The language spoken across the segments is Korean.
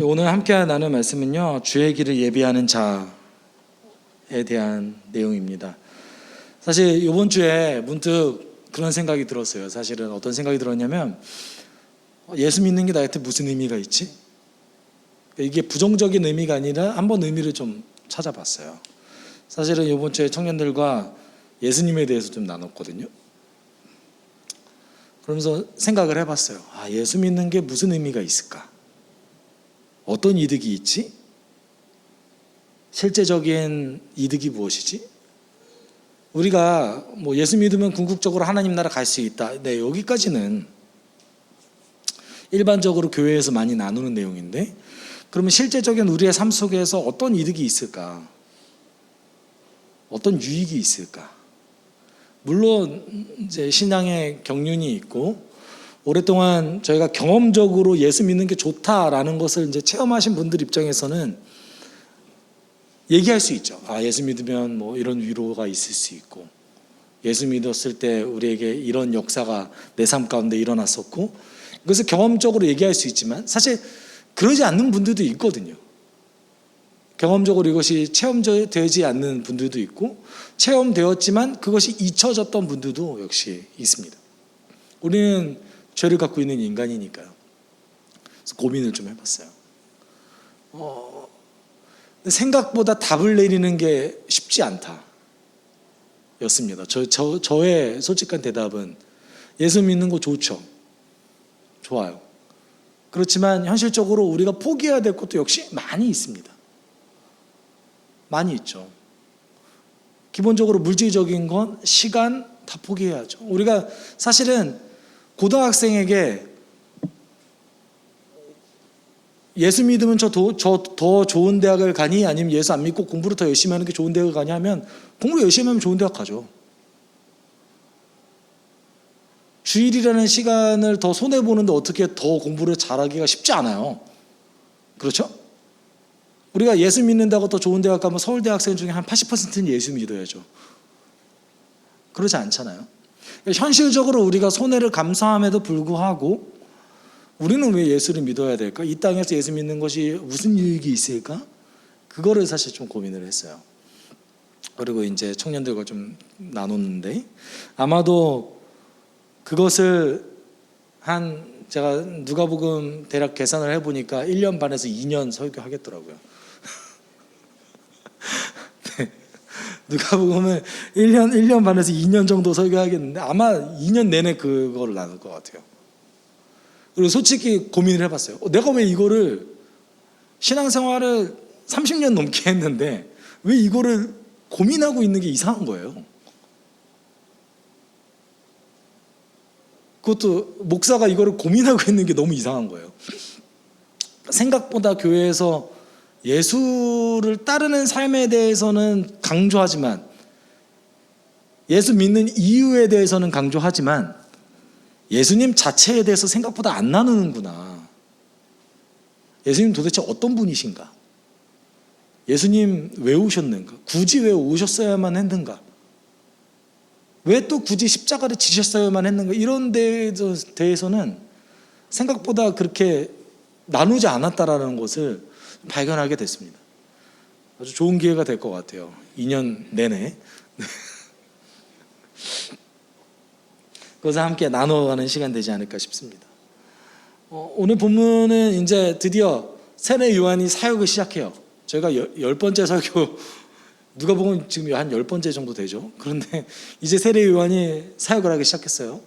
오늘 함께 나눌 말씀은요, 주의 길을 예비하는 자에 대한 내용입니다. 사실 이번 주에 문득 그런 생각이 들었어요. 사실은 어떤 생각이 들었냐면, 예수 믿는 게 나한테 무슨 의미가 있지? 이게 부정적인 의미가 아니라 한번 의미를 좀 찾아봤어요. 사실은 이번 주에 청년들과 예수님에 대해서 좀 나눴거든요. 그러면서 생각을 해봤어요. 예수 믿는 게 무슨 의미가 있을까? 어떤 이득이 있지? 실제적인 이득이 무엇이지? 우리가 예수 믿으면 궁극적으로 하나님 나라 갈 수 있다. 네, 여기까지는 일반적으로 교회에서 많이 나누는 내용인데, 그러면 실제적인 우리의 삶 속에서 어떤 이득이 있을까? 어떤 유익이 있을까? 물론 이제 신앙의 경륜이 있고 오랫동안 저희가 경험적으로 예수 믿는 게 좋다라는 것을 이제 체험하신 분들 입장에서는 얘기할 수 있죠. 예수 믿으면 이런 위로가 있을 수 있고, 예수 믿었을 때 우리에게 이런 역사가 내 삶 가운데 일어났었고, 그것을 경험적으로 얘기할 수 있지만 사실 그러지 않는 분들도 있거든요. 경험적으로 이것이 체험되지 않는 분들도 있고, 체험되었지만 그것이 잊혀졌던 분들도 역시 있습니다. 우리는 죄를 갖고 있는 인간이니까요. 그래서 고민을 좀 해봤어요. 생각보다 답을 내리는 게 쉽지 않다 였습니다. 저의 솔직한 대답은 예수 믿는 거 좋죠. 좋아요. 그렇지만 현실적으로 우리가 포기해야 될 것도 역시 많이 있습니다. 많이 있죠. 기본적으로 물질적인 건 시간 다 포기해야죠. 우리가 사실은 고등학생에게 예수 믿으면 저 더 좋은 대학을 가니, 아니면 예수 안 믿고 공부를 더 열심히 하는 게 좋은 대학을 가니 하면 공부 열심히 하면 좋은 대학 가죠. 주일이라는 시간을 더 손해보는데 어떻게 더 공부를 잘하기가 쉽지 않아요. 그렇죠? 우리가 예수 믿는다고 더 좋은 대학 가면 서울대 학생 중에 한 80%는 예수 믿어야죠. 그러지 않잖아요. 현실적으로 우리가 손해를 감수함에도 불구하고 우리는 왜 예수를 믿어야 될까? 이 땅에서 예수 믿는 것이 무슨 유익이 있을까? 그거를 사실 좀 고민을 했어요. 그리고 이제 청년들과 좀 나눴는데, 아마도 그것을 제가 누가복음 대략 계산을 해보니까 1년 반에서 2년 설교하겠더라고요. 네. 누가복음은 1년 반에서 2년 정도 설교하겠는데 아마 2년 내내 그거를 나눌 것 같아요. 그리고 솔직히 고민을 해봤어요. 내가 왜 이거를 신앙생활을 30년 넘게 했는데 왜 이거를 고민하고 있는 게 이상한 거예요. 그것도 목사가 이거를 고민하고 있는 게 너무 이상한 거예요. 생각보다 교회에서 예수를 따르는 삶에 대해서는 강조하지만, 예수 믿는 이유에 대해서는 강조하지만 예수님 자체에 대해서 생각보다 안 나누는구나. 예수님 도대체 어떤 분이신가? 예수님 왜 오셨는가? 굳이 왜 오셨어야만 했는가? 왜 또 굳이 십자가를 지셨어야만 했는가? 이런 데에 대해서는 생각보다 그렇게 나누지 않았다라는 것을 발견하게 됐습니다. 아주 좋은 기회가 될 것 같아요. 2년 내내 그것을 함께 나눠가는 시간 되지 않을까 싶습니다. 오늘 본문은 이제 드디어 세례 요한이 사역을 시작해요. 저희가 10번째 설교, 누가복음 지금 한 10번째 정도 되죠. 그런데 이제 세례 요한이 사역을 하기 시작했어요.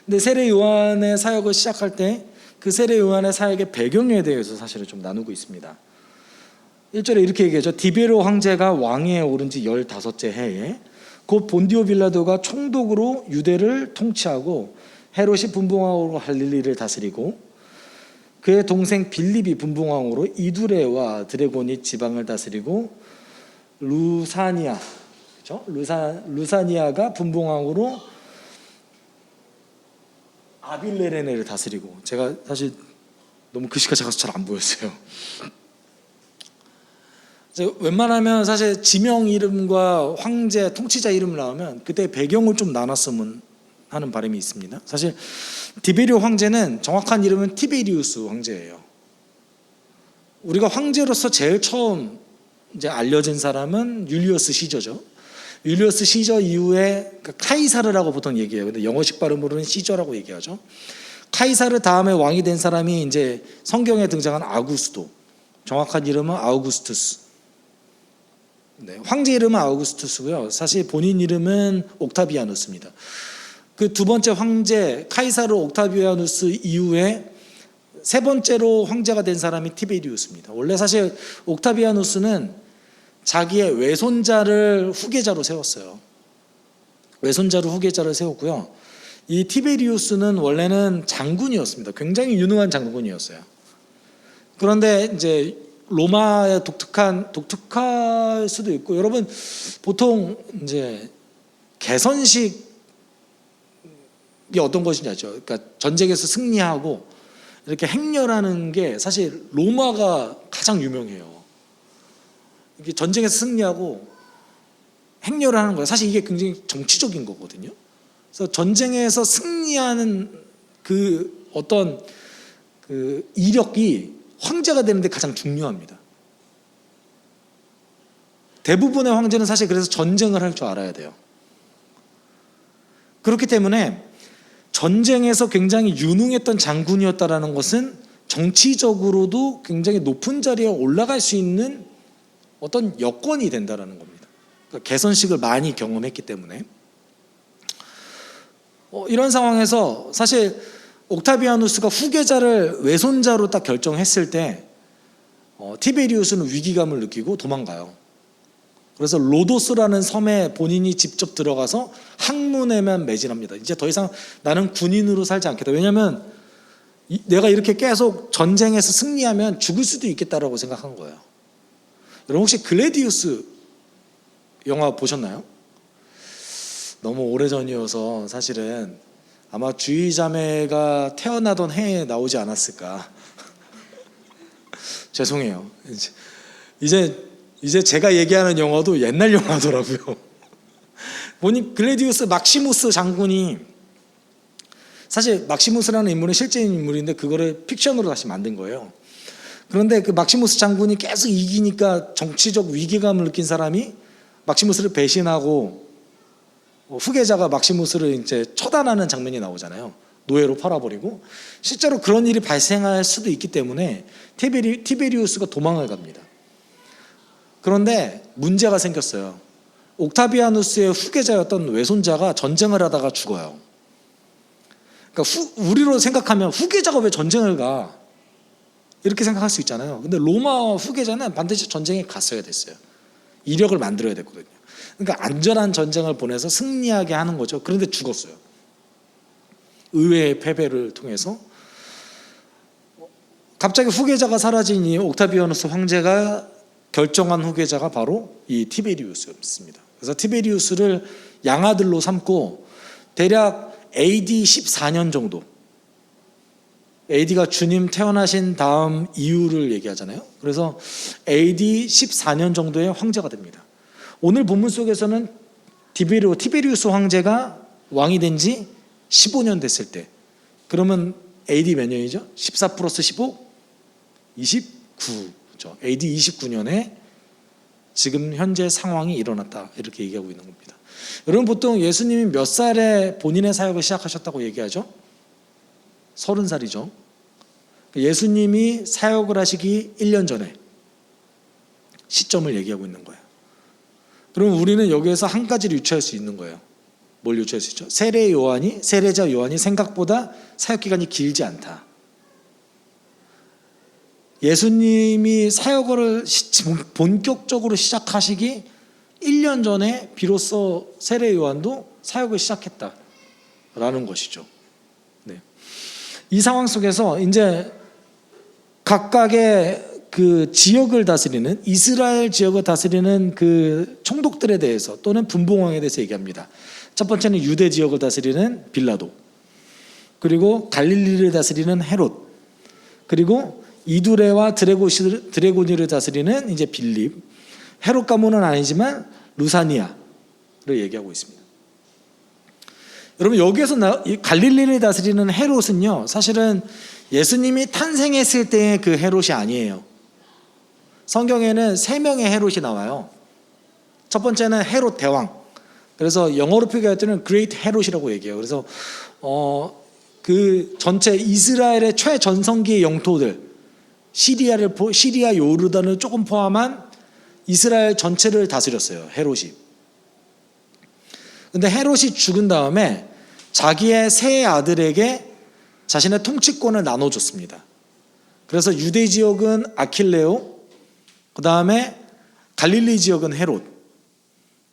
근데 세례 요한의 사역을 시작할 때 그 세례 요한의 사역의 배경에 대해서 사실은 좀 나누고 있습니다. 1절에 이렇게 얘기하죠. 디베로 황제가 왕위에 오른 지 15째 해에 곧 본디오 빌라도가 총독으로 유대를 통치하고 헤롯이 분봉왕으로 갈릴리를 다스리고 그의 동생 빌립이 분봉왕으로 이두레와 드래곤이 지방을 다스리고 루사니아, 그렇죠? 루사니아가 분봉왕으로 아빌레네를 다스리고, 제가 사실 너무 글씨가 작아서 잘 안 보였어요. 웬만하면 사실 지명 이름과 황제, 통치자 이름을 나오면 그때 배경을 좀 나눴으면 하는 바람이 있습니다. 사실 디베리오 황제는 정확한 이름은 티베리우스 황제예요. 우리가 황제로서 제일 처음 이제 알려진 사람은 율리어스 시저죠. 율리어스 시저 이후에 카이사르라고 보통 얘기해요. 근데 영어식 발음으로는 시저라고 얘기하죠. 카이사르 다음에 왕이 된 사람이 이제 성경에 등장한 아구스도. 정확한 이름은 아우구스투스. 네, 황제 이름은 아우구스투스고요. 사실 본인 이름은 옥타비아누스입니다. 그 두 번째 황제 카이사르 옥타비아누스 이후에 세 번째로 황제가 된 사람이 티베리우스입니다. 원래 사실 옥타비아누스는 자기의 외손자를 후계자로 세웠어요. 외손자로 후계자를 세웠고요. 이 티베리우스는 원래는 장군이었습니다. 굉장히 유능한 장군이었어요. 그런데 이제 로마의 독특할 수도 있고, 여러분 보통 이제 개선식이 어떤 것인지 알죠? 그러니까 전쟁에서 승리하고 이렇게 행렬하는 게 사실 로마가 가장 유명해요. 이게 전쟁에서 승리하고 행렬하는 거예요. 사실 이게 굉장히 정치적인 거거든요. 그래서 전쟁에서 승리하는 그 어떤 그 이력이 황제가 되는데 가장 중요합니다. 대부분의 황제는 사실 그래서 전쟁을 할 줄 알아야 돼요. 그렇기 때문에 전쟁에서 굉장히 유능했던 장군이었다라는 것은 정치적으로도 굉장히 높은 자리에 올라갈 수 있는 어떤 여건이 된다라는 겁니다. 그러니까 개선식을 많이 경험했기 때문에 이런 상황에서 사실 옥타비아누스가 후계자를 외손자로 딱 결정했을 때 티베리우스는 위기감을 느끼고 도망가요. 그래서 로도스라는 섬에 본인이 직접 들어가서 학문에만 매진합니다. 이제 더 이상 나는 군인으로 살지 않겠다. 왜냐하면 내가 이렇게 계속 전쟁에서 승리하면 죽을 수도 있겠다라고 생각한 거예요. 여러분 혹시 글래디우스 영화 보셨나요? 너무 오래전이어서 사실은 아마 주의자매가 태어나던 해에 나오지 않았을까. 죄송해요. 이제 제가 얘기하는 영화도 옛날 영화더라고요. 보니 글래디우스 막시무스 장군이, 사실 막시무스라는 인물은 실제 인물인데 그거를 픽션으로 다시 만든 거예요. 그런데 그 막시무스 장군이 계속 이기니까 정치적 위기감을 느낀 사람이 막시무스를 배신하고 후계자가 막시무스를 이제 처단하는 장면이 나오잖아요. 노예로 팔아버리고. 실제로 그런 일이 발생할 수도 있기 때문에 티베리우스가 도망을 갑니다. 그런데 문제가 생겼어요. 옥타비아누스의 후계자였던 외손자가 전쟁을 하다가 죽어요. 그러니까 우리로 생각하면 후계자가 왜 전쟁을 가? 이렇게 생각할 수 있잖아요. 근데 로마 후계자는 반드시 전쟁에 갔어야 됐어요. 이력을 만들어야 됐거든요. 그러니까 안전한 전쟁을 보내서 승리하게 하는 거죠. 그런데 죽었어요. 의외의 패배를 통해서. 갑자기 후계자가 사라진 이 옥타비아누스 황제가 결정한 후계자가 바로 이 티베리우스였습니다. 그래서 티베리우스를 양아들로 삼고 대략 AD 14년 정도, AD가 주님 태어나신 다음 이후를 얘기하잖아요. 그래서 AD 14년 정도의 황제가 됩니다. 오늘 본문 속에서는 티베리우스 황제가 왕이 된 지 15년 됐을 때, 그러면 AD 몇 년이죠? 14 플러스 15? 29. 그렇죠. AD 29년에 지금 현재 상황이 일어났다, 이렇게 얘기하고 있는 겁니다. 여러분 보통 예수님이 몇 살에 본인의 사역을 시작하셨다고 얘기하죠? 30살이죠. 예수님이 사역을 하시기 1년 전에 시점을 얘기하고 있는 거예요. 그럼 우리는 여기에서 한 가지를 유추할 수 있는 거예요. 뭘 유추할 수 있죠? 세례자 요한이 생각보다 사역 기간이 길지 않다. 예수님이 사역을 본격적으로 시작하시기 1년 전에 비로소 세례 요한도 사역을 시작했다라는 것이죠. 네. 이 상황 속에서 이제 각각의 그 지역을 다스리는, 이스라엘 지역을 다스리는 그 총독들에 대해서 또는 분봉왕에 대해서 얘기합니다. 첫 번째는 유대 지역을 다스리는 빌라도, 그리고 갈릴리를 다스리는 헤롯, 그리고 이두레와 드레고니를 다스리는 이제 빌립, 헤롯 가문은 아니지만 루사니아를 얘기하고 있습니다. 여러분 여기에서 갈릴리를 다스리는 헤롯은요, 사실은 예수님이 탄생했을 때의 그 헤롯이 아니에요. 성경에는 3명의 헤롯이 나와요. 첫 번째는 헤롯 대왕. 그래서 영어로 표기할 때는 Great 헤롯이라고 얘기해요. 그래서 그 전체 이스라엘의 최전성기의 영토들, 시리아 요르단을 조금 포함한 이스라엘 전체를 다스렸어요. 헤롯이. 근데 헤롯이 죽은 다음에 자기의 세 아들에게 자신의 통치권을 나눠줬습니다. 그래서 유대 지역은 아킬레오, 그 다음에 갈릴리 지역은 헤롯,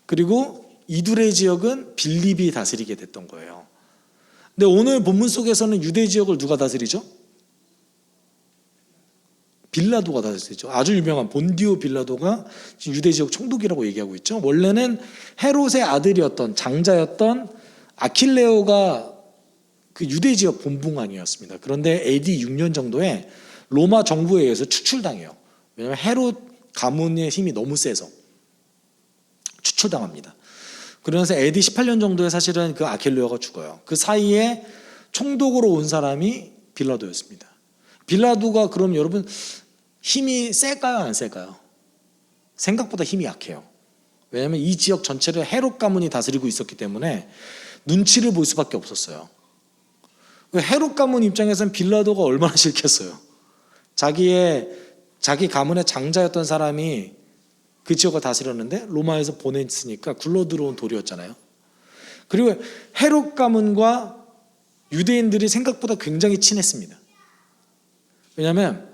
그리고 이두레 지역은 빌립이 다스리게 됐던 거예요. 근데 오늘 본문 속에서는 유대 지역을 누가 다스리죠? 빌라도가 다스리죠. 아주 유명한 본디오 빌라도가 유대 지역 총독이라고 얘기하고 있죠. 원래는 헤롯의 아들이었던 장자였던 아킬레오가 그 유대 지역 본붕왕이었습니다. 그런데 AD 6년 정도에 로마 정부에 의해서 추출당해요. 왜냐하면 헤롯 가문의 힘이 너무 세서 추출당합니다. 그러면서 AD 18년 정도에 사실은 그 아킬레오가 죽어요. 그 사이에 총독으로 온 사람이 빌라도였습니다. 빌라도가 그럼 여러분 힘이 셀까요, 안 셀까요? 생각보다 힘이 약해요. 왜냐하면 이 지역 전체를 헤롯 가문이 다스리고 있었기 때문에 눈치를 볼 수밖에 없었어요. 헤롯 가문 입장에서는 빌라도가 얼마나 싫겠어요. 자기 가문의 장자였던 사람이 그 지역을 다스렸는데 로마에서 보냈으니까 굴러 들어온 돌이었잖아요. 그리고 헤롯 가문과 유대인들이 생각보다 굉장히 친했습니다. 왜냐하면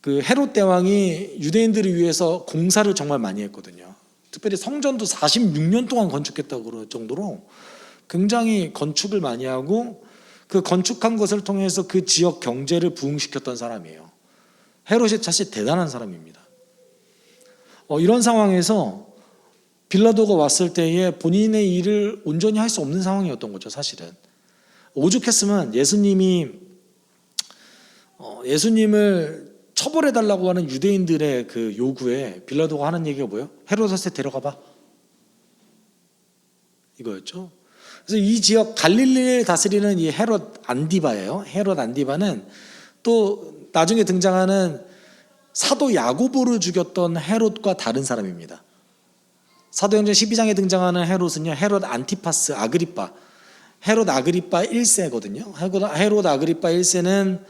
그 헤롯 대왕이 유대인들을 위해서 공사를 정말 많이 했거든요. 특별히 성전도 46년 동안 건축했다고 그럴 정도로 굉장히 건축을 많이 하고 그 건축한 것을 통해서 그 지역 경제를 부흥시켰던 사람이에요. 헤롯이 사실 대단한 사람입니다. 이런 상황에서 빌라도가 왔을 때에 본인의 일을 온전히 할 수 없는 상황이었던 거죠. 사실은 오죽했으면 예수님을 처벌해달라고 하는 유대인들의 그 요구에 빌라도가 하는 얘기가 뭐예요? 헤로데스 데려가봐, 이거였죠. 그래서 이 지역 갈릴리를 다스리는 이 헤롯 안디바예요. 헤롯 안디바는 또 나중에 등장하는 사도 야고보를 죽였던 헤롯과 다른 사람입니다. 사도행전 12장에 등장하는 헤롯은요, 헤롯 안티파스 아그리빠, 헤롯 아그리빠 1세거든요. 헤롯 아그리빠 1세는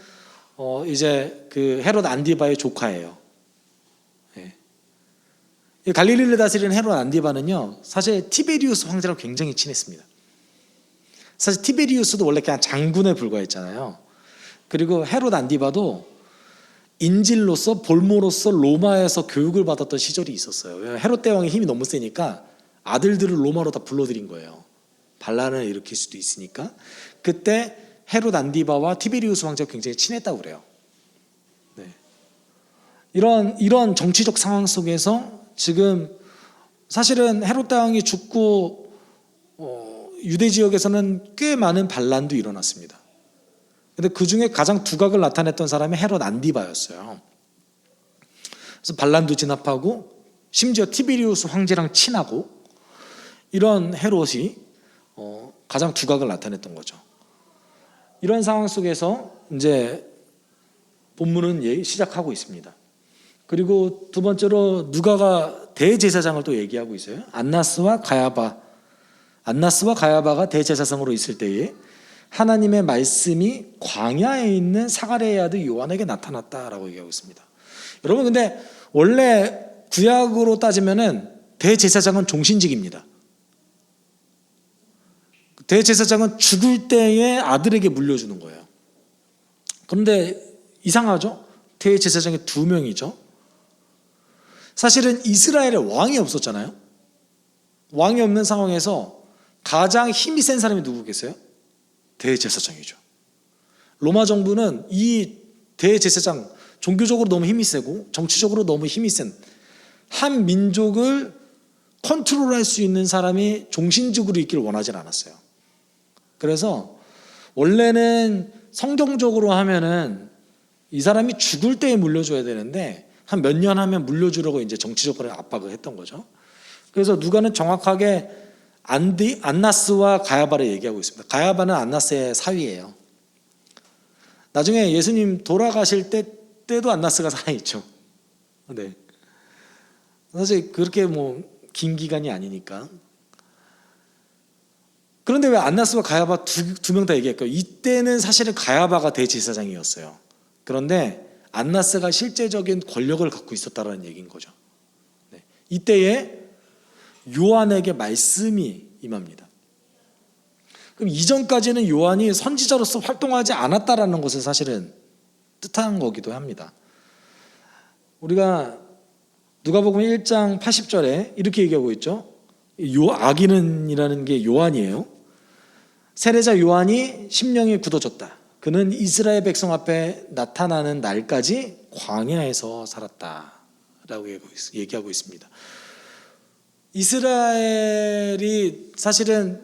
이제 그 헤롯 안디바의 조카예요. 예. 갈릴리를 다스리는 헤롯 안디바는요, 사실 티베리우스 황제랑 굉장히 친했습니다. 사실 티베리우스도 원래 그냥 장군에 불과했잖아요. 그리고 헤롯 안디바도 인질로서 볼모로서 로마에서 교육을 받았던 시절이 있었어요. 헤롯 대왕의 힘이 너무 세니까 아들들을 로마로 다 불러들인 거예요. 반란을 일으킬 수도 있으니까. 그때 헤롯 안디바와 티베리우스 황제가 굉장히 친했다고 그래요. 네. 이런 정치적 상황 속에서 지금 사실은 헤롯 대왕이 죽고 유대 지역에서는 꽤 많은 반란도 일어났습니다. 근데 그 중에 가장 두각을 나타냈던 사람이 헤롯 안디바였어요. 그래서 반란도 진압하고 심지어 티베리우스 황제랑 친하고 이런 헤롯이 가장 두각을 나타냈던 거죠. 이런 상황 속에서 이제 본문은 시작하고 있습니다. 그리고 두 번째로 누가가 대제사장을 또 얘기하고 있어요. 안나스와 가야바가 대제사장으로 있을 때에 하나님의 말씀이 광야에 있는 사가랴의 아들 요한에게 나타났다라고 얘기하고 있습니다. 여러분, 근데 원래 구약으로 따지면은 대제사장은 종신직입니다. 대제사장은 죽을 때에 아들에게 물려주는 거예요. 그런데 이상하죠? 대제사장이 2명이죠. 사실은 이스라엘에 왕이 없었잖아요. 왕이 없는 상황에서 가장 힘이 센 사람이 누구겠어요? 대제사장이죠. 로마 정부는 이 대제사장, 종교적으로 너무 힘이 세고 정치적으로 너무 힘이 센 한 민족을 컨트롤할 수 있는 사람이 종신직으로 있기를 원하지 않았어요. 그래서 원래는 성경적으로 하면은 이 사람이 죽을 때에 물려줘야 되는데 한 몇 년 하면 물려주려고 이제 정치적으로 압박을 했던 거죠. 그래서 누가는 정확하게 안나스와 가야바를 얘기하고 있습니다. 가야바는 안나스의 사위예요. 나중에 예수님 돌아가실 때도 안나스가 살아있죠. 네. 사실 그렇게 뭐 긴 기간이 아니니까. 그런데 왜 안나스와 가야바 두 명 다 얘기할까요? 이때는 사실은 가야바가 대제사장이었어요. 그런데 안나스가 실제적인 권력을 갖고 있었다라는 얘기인 거죠. 네. 이때에 요한에게 말씀이 임합니다. 그럼 이전까지는 요한이 선지자로서 활동하지 않았다라는 것을 사실은 뜻한 거기도 합니다. 우리가 누가복음 1장 80절에 이렇게 얘기하고 있죠. 아기는이라는 게 요한이에요. 세례자 요한이 심령이 굳어졌다. 그는 이스라엘 백성 앞에 나타나는 날까지 광야에서 살았다라고 얘기하고 있습니다. 이스라엘이 사실은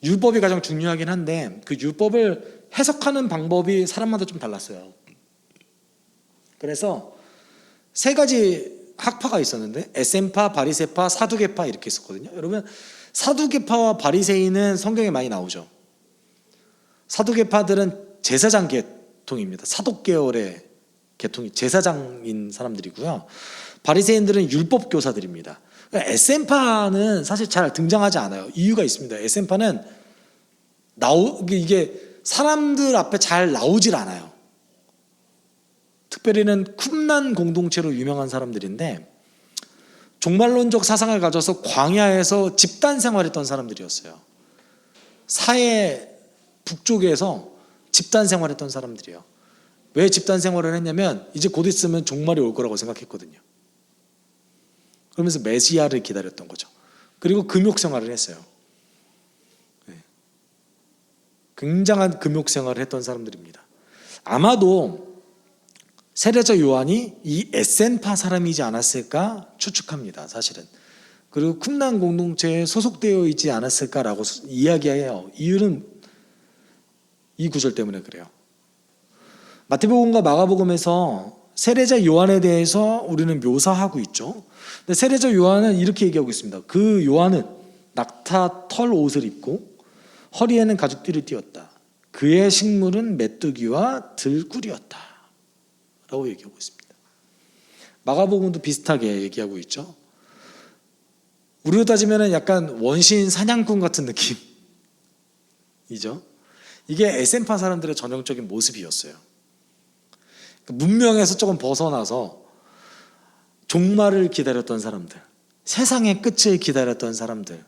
율법이 가장 중요하긴 한데 그 율법을 해석하는 방법이 사람마다 좀 달랐어요. 그래서 세 가지 학파가 있었는데 에센파, 바리새파, 사두개파 이렇게 있었거든요. 여러분 사두개파와 바리새인은 성경에 많이 나오죠. 사두개파들은 제사장 계통입니다. 사독 계열의 계통이 제사장인 사람들이고요. 바리새인들은 율법 교사들입니다. 에센파는 사실 잘 등장하지 않아요. 이유가 있습니다. 에센파는 이게 사람들 앞에 잘 나오질 않아요. 특별히는 쿰난 공동체로 유명한 사람들인데 종말론적 사상을 가져서 광야에서 집단 생활했던 사람들이었어요. 사해 북쪽에서 집단 생활했던 사람들이에요. 왜 집단 생활을 했냐면 이제 곧 있으면 종말이 올 거라고 생각했거든요. 그러면서 메시아를 기다렸던 거죠. 그리고 금욕 생활을 했어요. 굉장한 금욕 생활을 했던 사람들입니다. 아마도 세례자 요한이 이 에센파 사람이지 않았을까 추측합니다. 사실은. 그리고 쿰난 공동체에 소속되어 있지 않았을까라고 이야기해요. 이유는 이 구절 때문에 그래요. 마태복음과 마가복음에서 세례자 요한에 대해서 우리는 묘사하고 있죠. 근데 세례자 요한은 이렇게 얘기하고 있습니다. 그 요한은 낙타 털 옷을 입고 허리에는 가죽띠를 띠었다. 그의 식물은 메뚜기와 들꿀이었다 라고 얘기하고 있습니다. 마가복음도 비슷하게 얘기하고 있죠. 우리로 따지면 약간 원시인 사냥꾼 같은 느낌이죠. 이게 에센파 사람들의 전형적인 모습이었어요. 문명에서 조금 벗어나서 종말을 기다렸던 사람들, 세상의 끝을 기다렸던 사람들,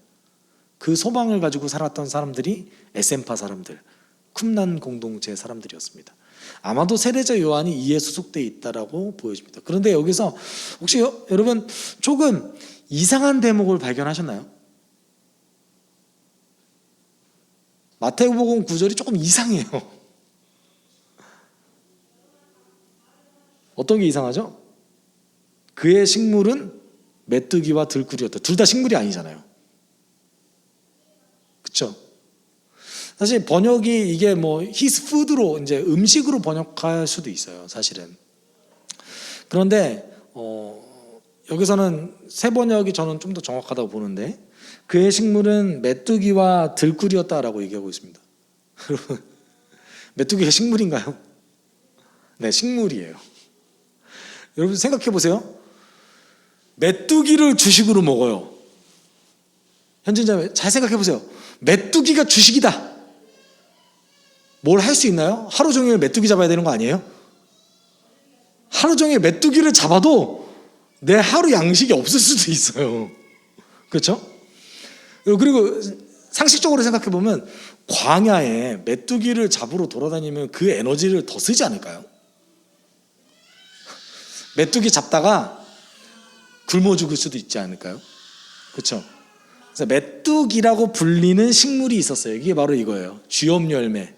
그 소망을 가지고 살았던 사람들이 에센파 사람들, 쿰난 공동체 사람들이었습니다. 아마도 세례자 요한이 이에 소속되어 있다라고 보여집니다. 그런데 여기서 혹시 여러분 조금 이상한 대목을 발견하셨나요? 마태복음 9절이 조금 이상해요. 어떤 게 이상하죠? 그의 식물은 메뚜기와 들꿀이었다. 둘 다 식물이 아니잖아요. 그렇죠? 사실 번역이 이게 뭐 his food로 이제 음식으로 번역할 수도 있어요. 사실은. 그런데 여기서는 새 번역이 저는 좀 더 정확하다고 보는데 그의 식물은 메뚜기와 들꿀이었다라고 얘기하고 있습니다. 여러분 메뚜기가 식물인가요? 네, 식물이에요. 여러분 생각해 보세요. 메뚜기를 주식으로 먹어요. 현진자매 잘 생각해 보세요. 메뚜기가 주식이다. 뭘 할 수 있나요? 하루 종일 메뚜기 잡아야 되는 거 아니에요? 하루 종일 메뚜기를 잡아도 내 하루 양식이 없을 수도 있어요. 그렇죠? 그리고 상식적으로 생각해 보면 광야에 메뚜기를 잡으러 돌아다니면 그 에너지를 더 쓰지 않을까요? 메뚜기 잡다가 굶어 죽을 수도 있지 않을까요? 그렇죠? 그래서 메뚜기라고 불리는 식물이 있었어요. 이게 바로 이거예요. 쥐엄 열매.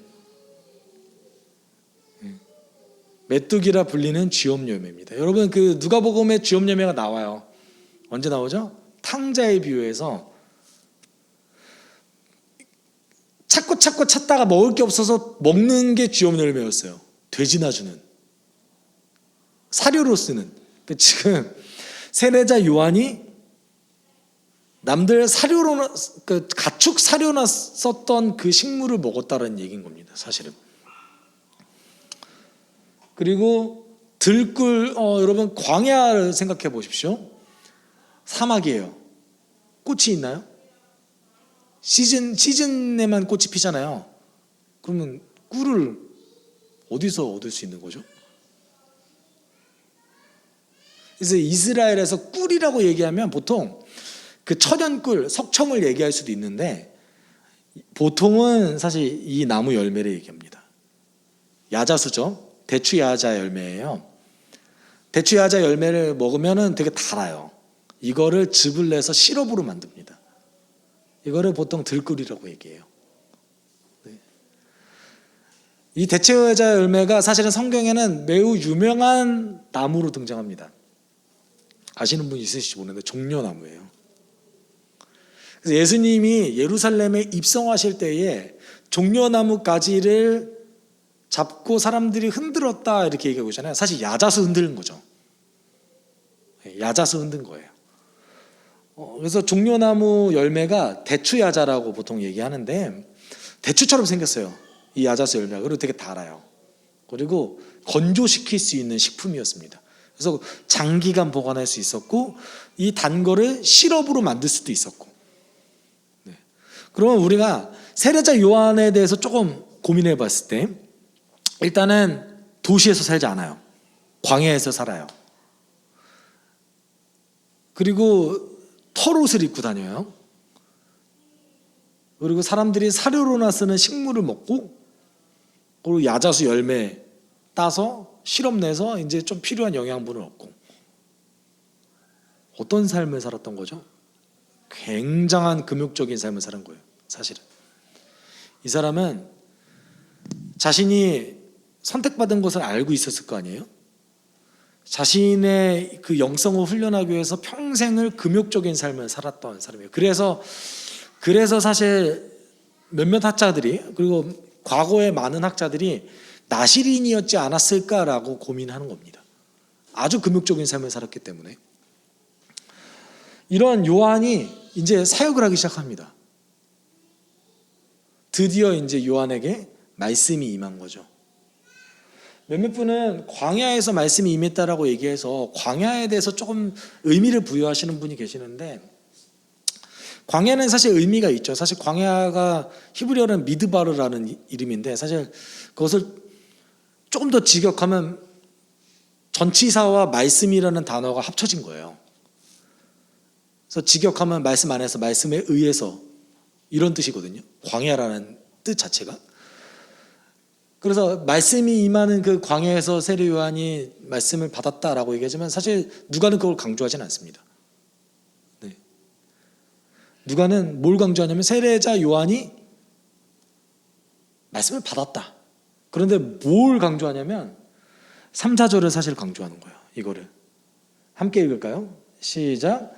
메뚜기라 불리는 쥐엄 열매입니다. 여러분 그 누가복음에 쥐엄 열매가 나와요. 언제 나오죠? 탕자의 비유에서 찾고 찾다가 먹을 게 없어서 먹는 게 쥐엄 열매였어요. 돼지나 주는 사료로 쓰는. 지금 세례자 요한이 남들 사료로나 가축 사료나 썼던 그 식물을 먹었다는 얘기인 겁니다. 사실은. 그리고 들꿀, 여러분 광야를 생각해 보십시오. 사막이에요. 꽃이 있나요? 시즌에만 꽃이 피잖아요. 그러면 꿀을 어디서 얻을 수 있는 거죠? 그래서 이스라엘에서 꿀이라고 얘기하면 보통 그 천연꿀, 석청을 얘기할 수도 있는데 보통은 사실 이 나무 열매를 얘기합니다. 야자수죠. 대추야자 열매예요. 대추야자 열매를 먹으면 되게 달아요. 이거를 즙을 내서 시럽으로 만듭니다. 이거를 보통 들꿀이라고 얘기해요. 네. 이 대추야자 열매가 사실은 성경에는 매우 유명한 나무로 등장합니다. 아시는 분 있으실지 모르는데 종려나무예요. 그래서 예수님이 예루살렘에 입성하실 때에 종려나무 가지를 잡고 사람들이 흔들었다 이렇게 얘기하고 있잖아요. 사실 야자수 흔드는 거죠. 야자수 흔든 거예요. 그래서 종려나무 열매가 대추야자라고 보통 얘기하는데 대추처럼 생겼어요. 이 야자수 열매가. 그리고 되게 달아요. 그리고 건조시킬 수 있는 식품이었습니다. 그래서 장기간 보관할 수 있었고 이 단 거를 시럽으로 만들 수도 있었고. 네. 그러면 우리가 세례자 요한에 대해서 조금 고민해 봤을 때 일단은 도시에서 살지 않아요. 광야에서 살아요. 그리고 털옷을 입고 다녀요. 그리고 사람들이 사료로나 쓰는 식물을 먹고 그리고 야자수 열매 따서 시럽 내서 이제 좀 필요한 영양분을 얻고. 어떤 삶을 살았던 거죠? 굉장한 금욕적인 삶을 살은 거예요. 사실은 이 사람은 자신이 선택받은 것을 알고 있었을 거 아니에요? 자신의 그 영성을 훈련하기 위해서 평생을 금욕적인 삶을 살았던 사람이에요. 그래서 사실 몇몇 학자들이 그리고 과거의 많은 학자들이 나시린이었지 않았을까라고 고민하는 겁니다. 아주 금욕적인 삶을 살았기 때문에. 이런 요한이 이제 사역을 하기 시작합니다. 드디어 이제 요한에게 말씀이 임한 거죠. 몇몇 분은 광야에서 말씀이 임했다라고 얘기해서 광야에 대해서 조금 의미를 부여하시는 분이 계시는데 광야는 사실 의미가 있죠. 사실 광야가 히브리어는 미드바르라는 이름인데 사실 그것을 조금 더 직역하면 전치사와 말씀이라는 단어가 합쳐진 거예요. 그래서 직역하면 말씀 안에서 말씀에 의해서 이런 뜻이거든요. 광야라는 뜻 자체가. 그래서 말씀이 임하는 그 광야에서 세례 요한이 말씀을 받았다라고 얘기하지만 사실 누가는 그걸 강조하지는 않습니다. 네. 누가는 뭘 강조하냐면 세례자 요한이 말씀을 받았다. 그런데 뭘 강조하냐면 3, 4절을 사실 강조하는 거예요. 이거를 함께 읽을까요? 시작.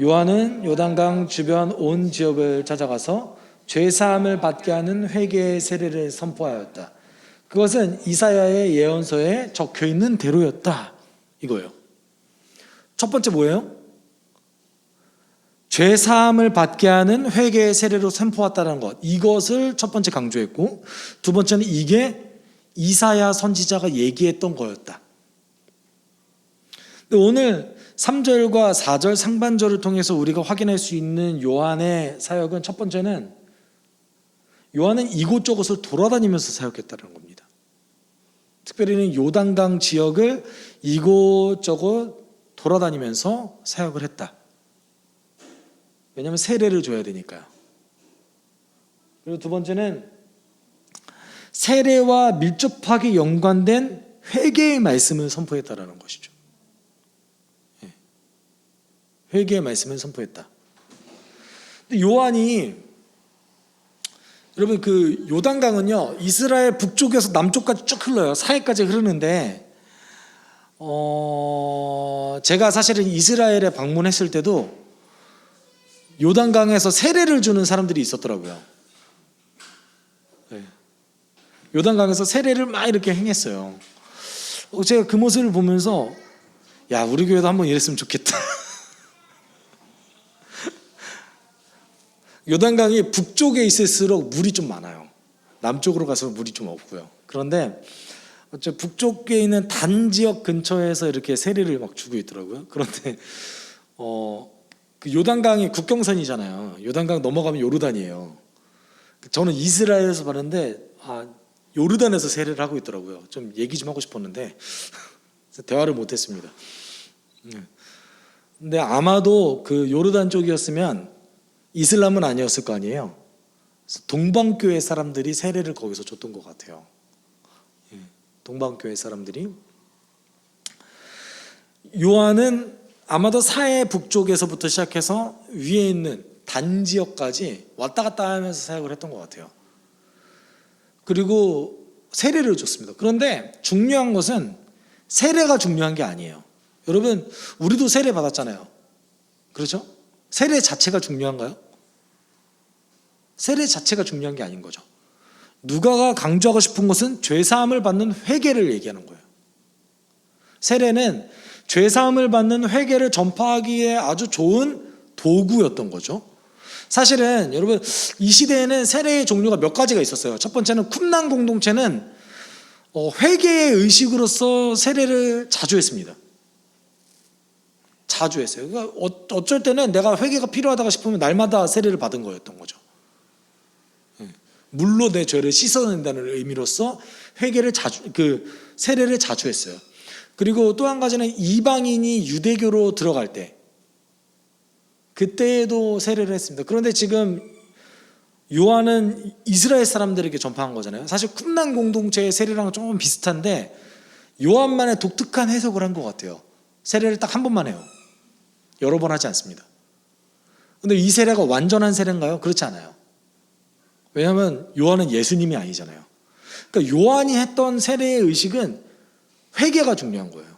요한은 요단강 주변 온 지역을 찾아가서 죄사함을 받게 하는 회개의 세례를 선포하였다. 그것은 이사야의 예언서에 적혀있는 대로였다. 이거예요. 첫 번째 뭐예요? 죄사함을 받게 하는 회개의 세례로 선포했다는 것. 이것을 첫 번째 강조했고 두 번째는 이게 이사야 선지자가 얘기했던 거였다. 오늘 3절과 4절 상반절을 통해서 우리가 확인할 수 있는 요한의 사역은 첫 번째는 요한은 이곳저곳을 돌아다니면서 사역했다는 겁니다. 특별히는 요단강 지역을 이곳저곳 돌아다니면서 사역을 했다. 왜냐하면 세례를 줘야 되니까요. 그리고 두 번째는 세례와 밀접하게 연관된 회개의 말씀을 선포했다라는 것이죠. 회개의 말씀을 선포했다. 근데 요한이 여러분 그 요단강은요 이스라엘 북쪽에서 남쪽까지 쭉 흘러요. 사해까지 흐르는데 제가 사실은 이스라엘에 방문했을 때도 요단강에서 세례를 주는 사람들이 있었더라고요. 네. 요단강에서 세례를 막 이렇게 행했어요. 제가 그 모습을 보면서 야 우리 교회도 한번 이랬으면 좋겠다. 요단강이 북쪽에 있을수록 물이 좀 많아요. 남쪽으로 가서 물이 좀 없고요. 그런데 저 북쪽에 있는 단 지역 근처에서 이렇게 세례를 막 주고 있더라고요. 그런데 그 요단강이 국경선이잖아요. 요단강 넘어가면 요르단이에요. 저는 이스라엘에서 봤는데 요르단에서 세례를 하고 있더라고요. 좀 얘기 좀 하고 싶었는데 대화를 못했습니다. 근데 아마도 그 요르단 쪽이었으면 이슬람은 아니었을 거 아니에요. 그래서 동방교회 사람들이 세례를 거기서 줬던 것 같아요. 동방교회 사람들이. 요한은 아마도 사해 북쪽에서부터 시작해서 위에 있는 단지역까지 왔다 갔다 하면서 사역을 했던 것 같아요. 그리고 세례를 줬습니다. 그런데 중요한 것은 세례가 중요한 게 아니에요. 여러분, 우리도 세례 받았잖아요. 그렇죠? 세례 자체가 중요한가요? 세례 자체가 중요한 게 아닌 거죠. 누가가 강조하고 싶은 것은 죄사함을 받는 회개를 얘기하는 거예요. 세례는 죄사함을 받는 회개를 전파하기에 아주 좋은 도구였던 거죠. 사실은 여러분, 이 시대에는 세례의 종류가 몇 가지가 있었어요. 첫 번째는 쿰난 공동체는 회개의 의식으로서 세례를 자주 했습니다. 자주 했어요. 그러니까 어쩔 때는 내가 회개가 필요하다고 싶으면 날마다 세례를 받은 거였던 거죠. 물로 내 죄를 씻어낸다는 의미로서 세례를 자주 했어요. 그리고 또 한 가지는 이방인이 유대교로 들어갈 때, 그때에도 세례를 했습니다. 그런데 지금 요한은 이스라엘 사람들에게 전파한 거잖아요. 사실 쿰난 공동체의 세례랑 조금 비슷한데 요한만의 독특한 해석을 한 것 같아요. 세례를 딱 한 번만 해요. 여러 번 하지 않습니다. 근데 이 세례가 완전한 세례인가요? 그렇지 않아요. 왜냐하면 요한은 예수님이 아니잖아요. 그러니까 요한이 했던 세례의 의식은 회개가 중요한 거예요.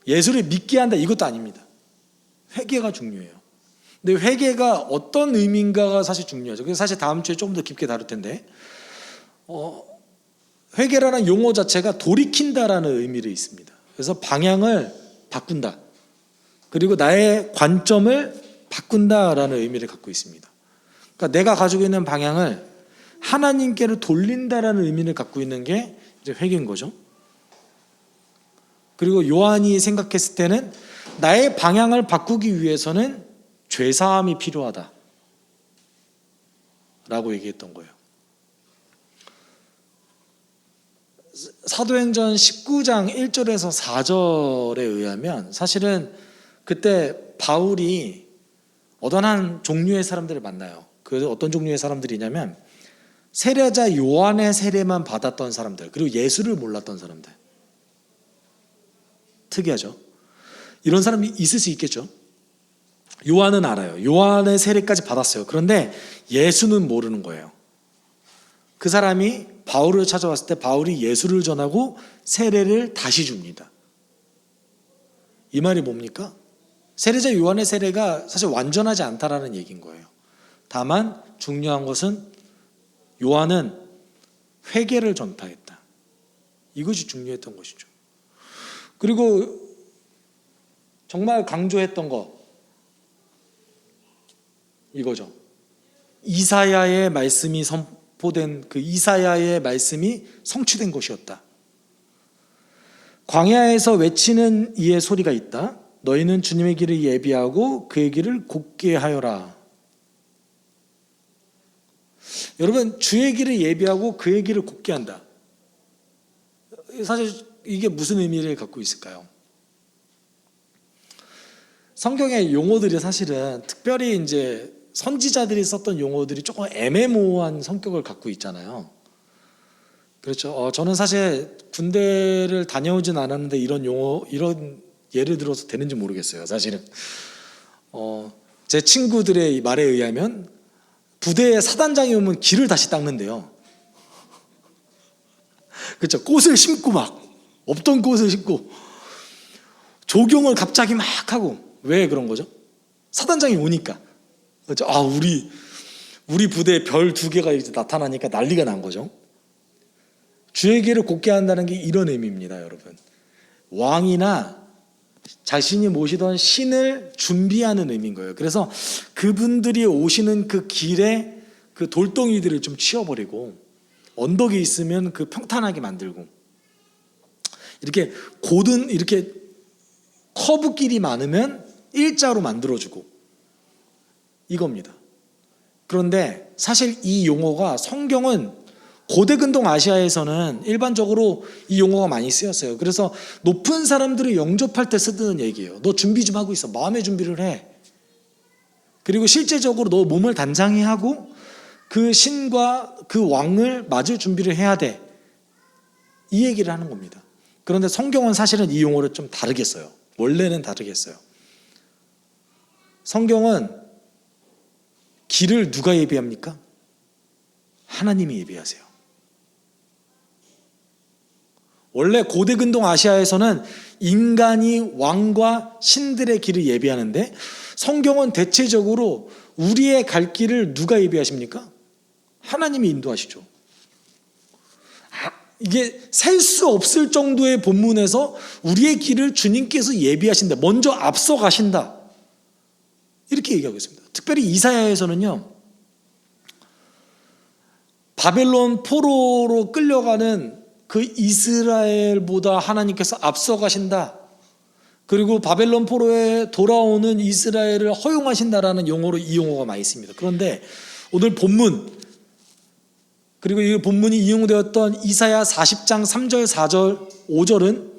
예수를 믿게 한다 이것도 아닙니다. 회개가 중요해요. 근데 회개가 어떤 의미인가가 사실 중요하죠. 그래서 사실 다음 주에 조금 더 깊게 다룰 텐데 회개라는 용어 자체가 돌이킨다라는 의미를 있습니다. 그래서 방향을 바꾼다. 그리고 나의 관점을 바꾼다라는 의미를 갖고 있습니다. 그러니까 내가 가지고 있는 방향을 하나님께로 돌린다라는 의미를 갖고 있는 게 이제 회개인 거죠. 그리고 요한이 생각했을 때는 나의 방향을 바꾸기 위해서는 죄사함이 필요하다 라고 얘기했던 거예요. 사도행전 19장 1절에서 4절에 의하면 사실은 그때 바울이 어떤 한 종류의 사람들을 만나요. 그 어떤 종류의 사람들이냐면 세례자 요한의 세례만 받았던 사람들, 그리고 예수를 몰랐던 사람들. 특이하죠? 이런 사람이 있을 수 있겠죠? 요한은 알아요. 요한의 세례까지 받았어요. 그런데 예수는 모르는 거예요. 그 사람이 바울을 찾아왔을 때 바울이 예수를 전하고 세례를 다시 줍니다. 이 말이 뭡니까? 세례자 요한의 세례가 사실 완전하지 않다라는 얘기인 거예요. 다만 중요한 것은 요한은 회개를 전파했다. 이것이 중요했던 것이죠. 그리고 정말 강조했던 거 이거죠. 이사야의 말씀이 선포된 그 이사야의 말씀이 성취된 것이었다. 광야에서 외치는 이의 소리가 있다. 너희는 주님의 길을 예비하고 그의 길을 곧게 하여라. 여러분, 주의 길을 예비하고 그의 길을 곧게 한다. 사실 이게 무슨 의미를 갖고 있을까요? 성경의 용어들이 사실은 특별히 이제 선지자들이 썼던 용어들이 조금 애매모호한 성격을 갖고 있잖아요. 그렇죠. 저는 사실 군대를 다녀오진 않았는데 이런 용어, 이런 예를 들어서 되는지 모르겠어요. 사실은 제 친구들의 말에 의하면 부대에 사단장이 오면 길을 다시 닦는데요. 그렇죠. 꽃을 심고 막 없던 꽃을 심고 조경을 갑자기 막 하고. 왜 그런 거죠? 사단장이 오니까. 그렇죠. 우리 부대에 별 2개가 이제 나타나니까 난리가 난 거죠. 주의 길을 곧게 한다는 게 이런 의미입니다, 여러분. 왕이나 자신이 모시던 신을 준비하는 의미인 거예요. 그래서 그분들이 오시는 그 길에 그 돌덩이들을 좀 치워버리고 언덕이 있으면 그 평탄하게 만들고, 이렇게 고든 이렇게 커브길이 많으면 일자로 만들어주고, 이겁니다. 그런데 사실 이 용어가, 성경은 고대 근동 아시아에서는 일반적으로 이 용어가 많이 쓰였어요. 그래서 높은 사람들을 영접할 때 쓰던 얘기예요. 너 준비 좀 하고 있어. 마음의 준비를 해. 그리고 실제적으로 너 몸을 단장히 하고 그 신과 그 왕을 맞을 준비를 해야 돼. 이 얘기를 하는 겁니다. 그런데 성경은 사실은 이 용어를 좀 다르게 써요. 원래는 다르게 써요. 성경은 길을 누가 예비합니까? 하나님이 예비하세요. 원래 고대 근동 아시아에서는 인간이 왕과 신들의 길을 예비하는데, 성경은 대체적으로 우리의 갈 길을 누가 예비하십니까? 하나님이 인도하시죠. 이게 셀 수 없을 정도의 본문에서 우리의 길을 주님께서 예비하신다, 먼저 앞서 가신다, 이렇게 얘기하고 있습니다. 특별히 이사야에서는요, 바벨론 포로로 끌려가는 그 이스라엘보다 하나님께서 앞서 가신다, 그리고 바벨론 포로에 돌아오는 이스라엘을 허용하신다라는 용어로 이 용어가 많이 있습니다. 그런데 오늘 본문, 그리고 이 본문이 이용되었던 이사야 40장 3절, 4절, 5절은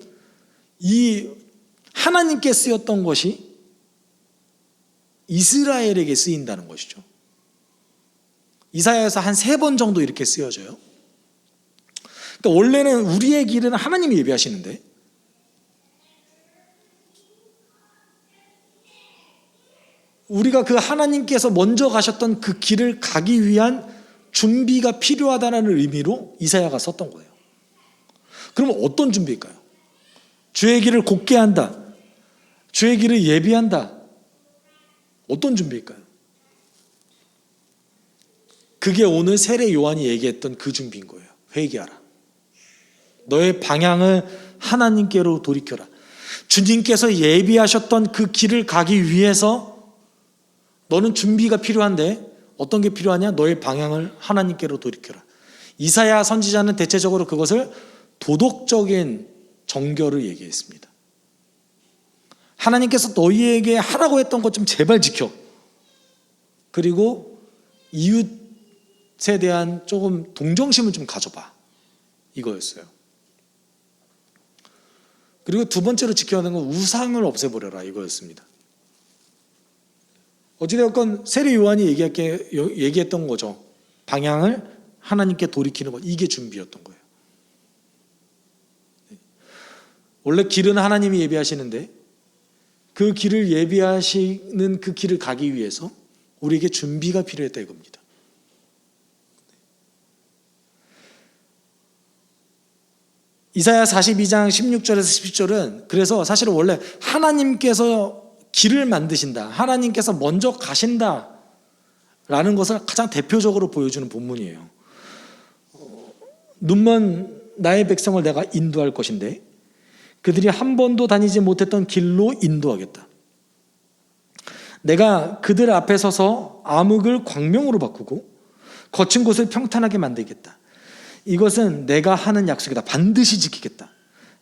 이 하나님께 쓰였던 것이 이스라엘에게 쓰인다는 것이죠. 이사야에서 한 3번 정도 이렇게 쓰여져요. 그러니까 원래는 우리의 길은 하나님이 예비하시는데, 우리가 그 하나님께서 먼저 가셨던 그 길을 가기 위한 준비가 필요하다는 의미로 이사야가 썼던 거예요. 그러면 어떤 준비일까요? 주의 길을 곱게 한다, 주의 길을 예비한다, 어떤 준비일까요? 그게 오늘 세례 요한이 얘기했던 그 준비인 거예요. 회개하라. 너의 방향을 하나님께로 돌이켜라. 주님께서 예비하셨던 그 길을 가기 위해서 너는 준비가 필요한데, 어떤 게 필요하냐? 너의 방향을 하나님께로 돌이켜라. 이사야 선지자는 대체적으로 그것을 도덕적인 정결을 얘기했습니다. 하나님께서 너희에게 하라고 했던 것 좀 제발 지켜. 그리고 이웃에 대한 조금 동정심을 좀 가져봐, 이거였어요. 그리고 두 번째로 지켜야 하는 건 우상을 없애버려라, 이거였습니다. 어찌되었건 세례 요한이 얘기했던 거죠. 방향을 하나님께 돌이키는 것, 이게 준비였던 거예요. 원래 길은 하나님이 예비하시는데, 그 길을 예비하시는 그 길을 가기 위해서 우리에게 준비가 필요했다, 이겁니다. 이사야 42장 16절에서 17절은 그래서 사실은 원래 하나님께서 길을 만드신다, 하나님께서 먼저 가신다 라는 것을 가장 대표적으로 보여주는 본문이에요. 눈먼 나의 백성을 내가 인도할 것인데 그들이 한 번도 다니지 못했던 길로 인도하겠다. 내가 그들 앞에 서서 암흑을 광명으로 바꾸고 거친 곳을 평탄하게 만들겠다. 이것은 내가 하는 약속이다. 반드시 지키겠다.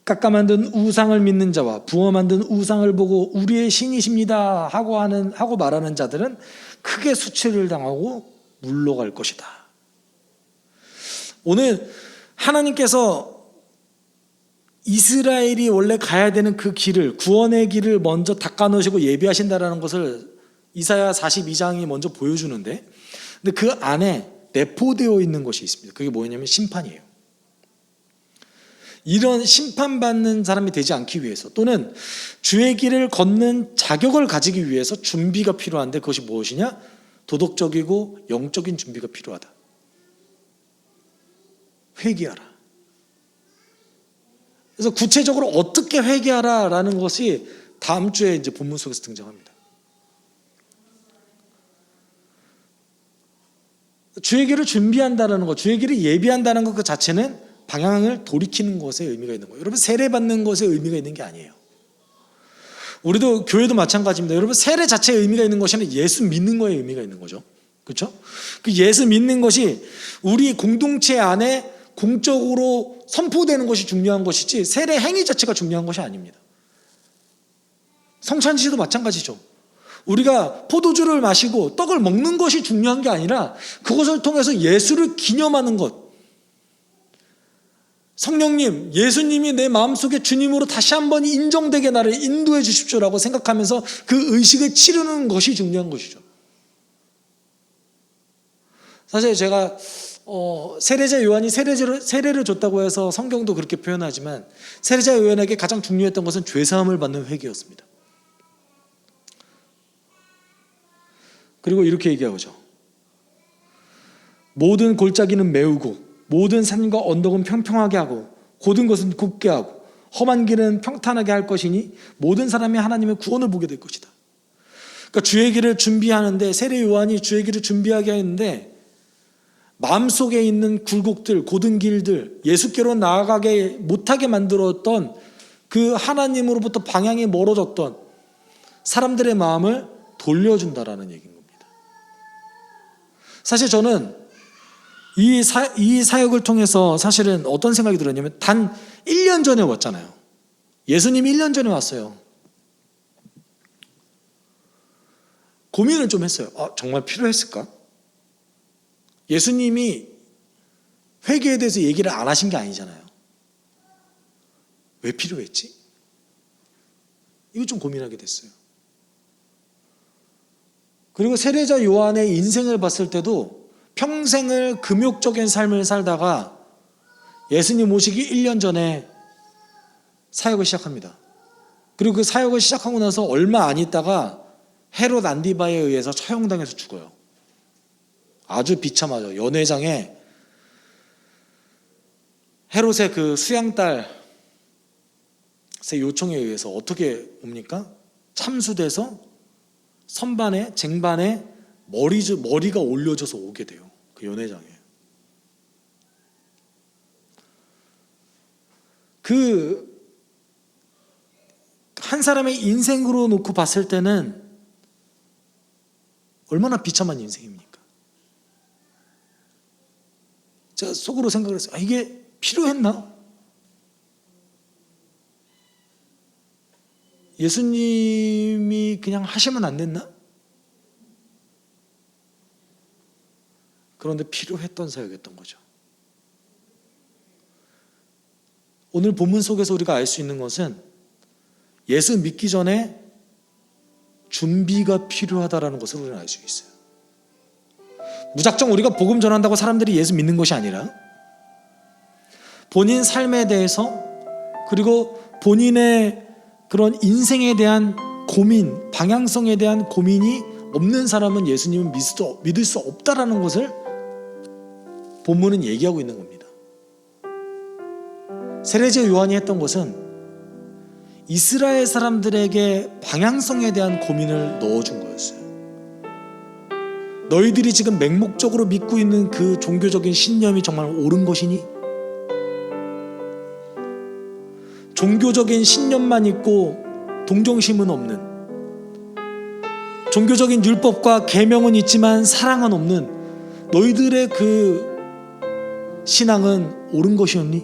깎아 만든 우상을 믿는 자와 부어 만든 우상을 보고 우리의 신이십니다 하고 말하는 자들은 크게 수치를 당하고 물러갈 것이다. 오늘 하나님께서 이스라엘이 원래 가야 되는 그 길을, 구원의 길을 먼저 닦아 놓으시고 예비하신다라는 것을 이사야 42장이 먼저 보여주는데, 근데 그 안에 내포되어 있는 것이 있습니다. 그게 뭐냐면 심판이에요. 이런 심판받는 사람이 되지 않기 위해서, 또는 주의 길을 걷는 자격을 가지기 위해서 준비가 필요한데, 그것이 무엇이냐? 도덕적이고 영적인 준비가 필요하다. 회개하라. 그래서 구체적으로 어떻게 회개하라라는 것이 다음 주에 이제 본문 속에서 등장합니다. 주의 길을 준비한다는 것, 주의 길을 예비한다는 것 그 자체는 방향을 돌이키는 것에 의미가 있는 거예요. 여러분, 세례받는 것에 의미가 있는 게 아니에요. 우리도 교회도 마찬가지입니다. 여러분, 세례 자체에 의미가 있는 것이 아니라 예수 믿는 거에 의미가 있는 거죠. 그렇죠? 그 예수 믿는 것이 우리 공동체 안에 공적으로 선포되는 것이 중요한 것이지 세례 행위 자체가 중요한 것이 아닙니다. 성찬식도 마찬가지죠. 우리가 포도주를 마시고 떡을 먹는 것이 중요한 게 아니라 그것을 통해서 예수를 기념하는 것. 성령님, 예수님이 내 마음속에 주님으로 다시 한번 인정되게 나를 인도해 주십시오라고 생각하면서 그 의식을 치르는 것이 중요한 것이죠. 사실 제가 세례자 요한이 세례를 줬다고 해서 성경도 그렇게 표현하지만 세례자 요한에게 가장 중요했던 것은 죄사함을 받는 회개였습니다. 그리고 이렇게 얘기하죠. 모든 골짜기는 메우고 모든 산과 언덕은 평평하게 하고 고든 것은 굽게 하고 험한 길은 평탄하게 할 것이니 모든 사람이 하나님의 구원을 보게 될 것이다. 그러니까 주의 길을 준비하는데 세례 요한이 주의 길을 준비하게 했는데 마음속에 있는 굴곡들, 고든 길들, 예수께로 나아가게 못하게 만들었던 그 하나님으로부터 방향이 멀어졌던 사람들의 마음을 돌려준다라는 얘기인 겁니다. 사실 저는 이 사역을 통해서 사실은 어떤 생각이 들었냐면 단 1년 전에 왔잖아요. 예수님이 1년 전에 왔어요. 고민을 좀 했어요. 정말 필요했을까? 예수님이 회개에 대해서 얘기를 안 하신 게 아니잖아요. 왜 필요했지? 이거 좀 고민하게 됐어요. 그리고 세례자 요한의 인생을 봤을 때도 평생을 금욕적인 삶을 살다가 예수님 오시기 1년 전에 사역을 시작합니다. 그리고 그 사역을 시작하고 나서 얼마 안 있다가 헤롯 안디바에 의해서 처형당해서 죽어요. 아주 비참하죠. 연회장에 헤롯의 그 수양딸의 요청에 의해서 어떻게 옵니까? 참수돼서 선반에 쟁반에 머리가 올려져서 오게 돼요. 그 연회장에. 그 한 사람의 인생으로 놓고 봤을 때는 얼마나 비참한 인생입니까? 제가 속으로 생각을 했어요. 이게 필요했나? 예수님이 그냥 하시면 안 됐나? 그런데 필요했던 사역이었던 거죠. 오늘 본문 속에서 우리가 알 수 있는 것은 예수 믿기 전에 준비가 필요하다라는 것을 우리는 알 수 있어요. 무작정 우리가 복음 전한다고 사람들이 예수 믿는 것이 아니라 본인 삶에 대해서 그리고 본인의 그런 인생에 대한 고민, 방향성에 대한 고민이 없는 사람은 예수님은 믿을 수 없다라는 것을 본문은 얘기하고 있는 겁니다. 세례자 요한이 했던 것은 이스라엘 사람들에게 방향성에 대한 고민을 넣어준 거였어요. 너희들이 지금 맹목적으로 믿고 있는 그 종교적인 신념이 정말 옳은 것이니? 종교적인 신념만 있고 동정심은 없는, 종교적인 율법과 계명은 있지만 사랑은 없는 너희들의 그 신앙은 옳은 것이었니?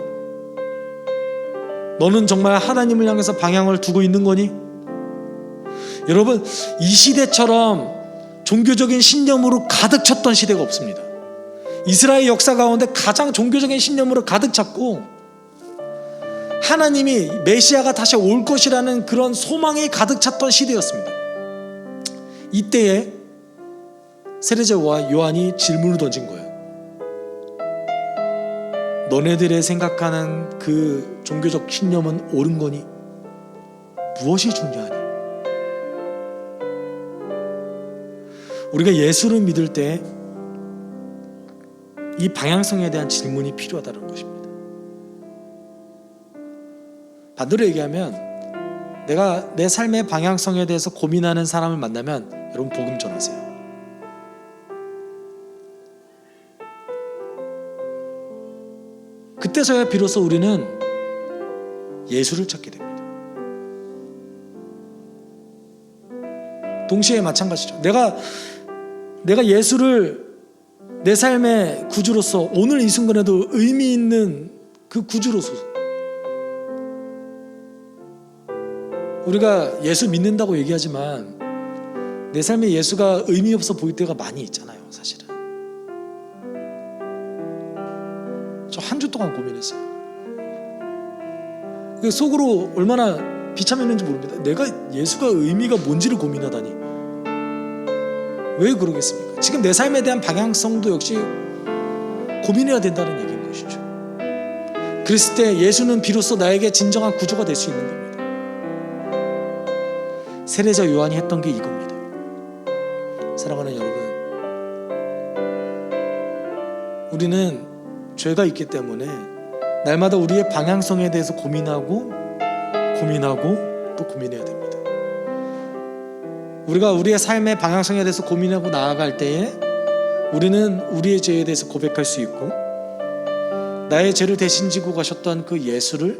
너는 정말 하나님을 향해서 방향을 두고 있는 거니? 여러분, 이 시대처럼 종교적인 신념으로 가득 찼던 시대가 없습니다. 이스라엘 역사 가운데 가장 종교적인 신념으로 가득 찼고 하나님이 메시아가 다시 올 것이라는 그런 소망이 가득 찼던 시대였습니다. 이때에 세례자 요한이 질문을 던진 거예요. 너네들의 생각하는 그 종교적 신념은 옳은 거니? 무엇이 중요하니? 우리가 예수를 믿을 때 이 방향성에 대한 질문이 필요하다는 것입니다. 반대로 얘기하면 내가 내 삶의 방향성에 대해서 고민하는 사람을 만나면 여러분 복음 전하세요. 그때서야 비로소 우리는 예수를 찾게 됩니다. 동시에 마찬가지죠. 내가 내가 예수를 내 삶의 구주로서 오늘 이 순간에도 의미 있는 그 구주로서 우리가 예수 믿는다고 얘기하지만 내 삶에 예수가 의미 없어 보일 때가 많이 있잖아요. 사실은 저 한 주 동안 고민했어요. 속으로 얼마나 비참했는지 모릅니다. 내가 예수가 의미가 뭔지를 고민하다니 왜 그러겠습니까? 지금 내 삶에 대한 방향성도 역시 고민해야 된다는 얘기인 것이죠. 그랬을 때 예수는 비로소 나에게 진정한 구주가 될 수 있는 겁니다. 세례자 요한이 했던 게 이겁니다. 사랑하는 여러분, 우리는 죄가 있기 때문에 날마다 우리의 방향성에 대해서 고민하고 또 고민해야 됩니다. 우리가 우리의 삶의 방향성에 대해서 고민하고 나아갈 때에 우리는 우리의 죄에 대해서 고백할 수 있고 나의 죄를 대신 지고 가셨던 그 예수를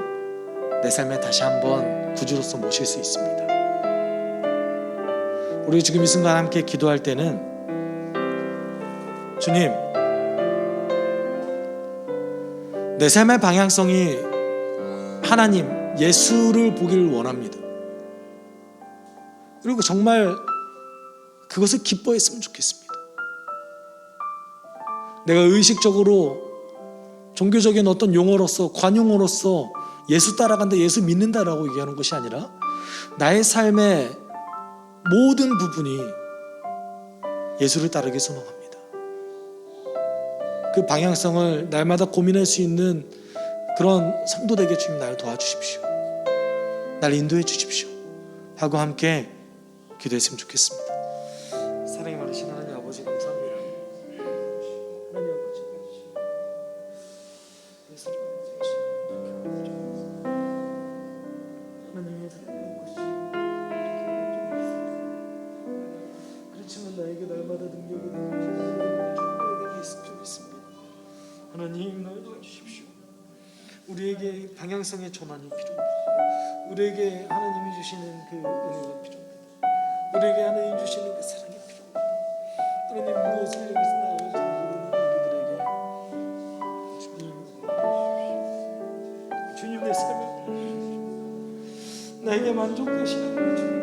내 삶에 다시 한번 구주로서 모실 수 있습니다. 우리 지금 이 순간 함께 기도할 때는 주님, 내 삶의 방향성이 하나님, 예수를 보기를 원합니다. 그리고 정말 그것을 기뻐했으면 좋겠습니다. 내가 의식적으로 종교적인 어떤 용어로서 관용어로서 예수 따라간다, 예수 믿는다라고 얘기하는 것이 아니라 나의 삶의 모든 부분이 예수를 따르기 선언합니다. 그 방향성을 날마다 고민할 수 있는 그런 성도 되게 주님 날 도와주십시오. 날 인도해 주십시오. 하고 함께 기도했으면 좋겠습니다. 사랑이 많으신 하나님 아버지 감사합니다. 하나님 아버지 하나님의 사랑의 것이 그렇지만 나에게 날마다 능력이 되게 있으면 좋겠습니다. 하나님 날 도와주십시오. 우리에게 방향성의 전환이 필요합니다. 우리에게 하나님이 주시는 그 은혜가 필요합니다. 우리에게 하나님 주시는 그 사랑이 필요합니다. 하나님 무엇을 여기서 나올지 모르는 우리들에게 주님 내 삶을 나에게 만족되시는 주님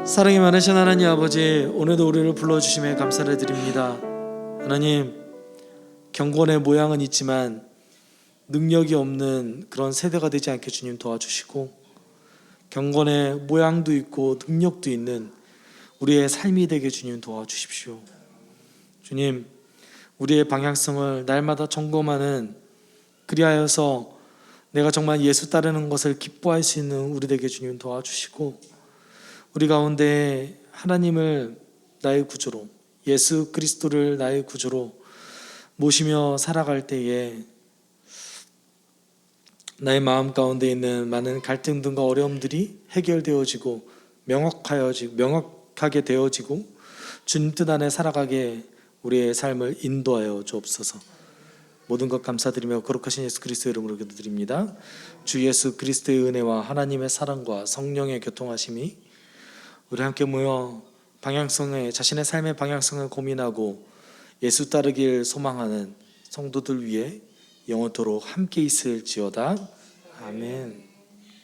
사랑이 많으신 하나님 아버지, 오늘도 우리를 불러주심에 감사를 드립니다. 하나님, 경건의 모양은 있지만 능력이 없는 그런 세대가 되지 않게 주님 도와주시고, 경건의 모양도 있고 능력도 있는 우리의 삶이 되게 주님 도와주십시오. 주님, 우리의 방향성을 날마다 점검하는, 그리하여서 내가 정말 예수 따르는 것을 기뻐할 수 있는 우리 되게 주님 도와주시고, 우리 가운데 하나님을 나의 구주로, 예수 그리스도를 나의 구주로 모시며 살아갈 때에 나의 마음 가운데 있는 많은 갈등들과 어려움들이 해결되어지고 명확하게 되어지고 주님 뜻 안에 살아가게 우리의 삶을 인도하여 주옵소서. 모든 것 감사드리며 거룩하신 예수 그리스도의 이름으로 기도드립니다. 주 예수 그리스도의 은혜와 하나님의 사랑과 성령의 교통하심이 우리 함께 모여 자신의 삶의 방향성을 고민하고 예수 따르길 소망하는 성도들 위해 영원토록 함께 있을지어다. 아멘.